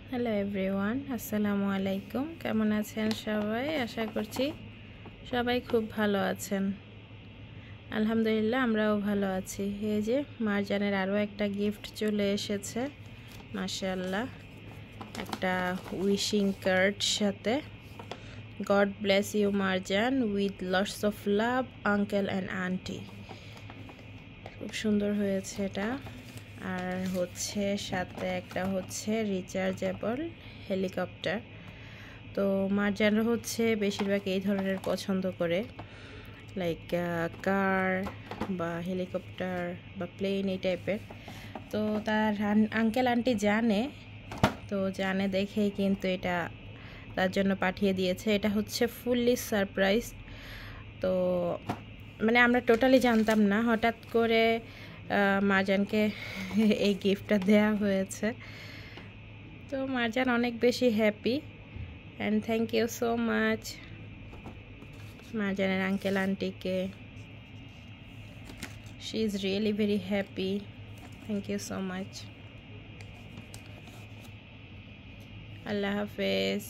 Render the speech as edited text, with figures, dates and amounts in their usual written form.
Hello everyone, আসসালামু আলাইকুম। কেমন আছেন সবাই? আশা করছি সবাই খুব ভালো আছেন। আলহামদুলিল্লাহ, আমরাও ভালো আছি। এই যে মারজানের আরও একটা গিফট চলে এসেছে। মাশাআল্লাহ, একটা উইশিং কার্ড সাথে God bless you Marjan with lots of love uncle and aunty. খুব সুন্দর হয়েছে এটা। আর হচ্ছে সাথে একটা হচ্ছে রিচার্জেবল হেলিকপ্টার। তো মারজানরা হচ্ছে বেশিরভাগ এই ধরনের পছন্দ করে, লাইক কার বা হেলিকপ্টার বা প্লেন এই টাইপের। তো তার আঙ্কেল আন্টি জানে দেখেই কিন্তু এটা তার জন্য পাঠিয়ে দিয়েছে। এটা হচ্ছে ফুললি সারপ্রাইজ। তো মানে আমরা টোটালি জানতাম না, হঠাৎ করে মারজানকে এই গিফটটা দেওয়া হয়েছে। তো মারজান অনেক বেশি happy and thank you so much মারজানের আঙ্কেল আন্টিকে। She is really very happy. Thank you so much. আল্লাহ হাফেজ।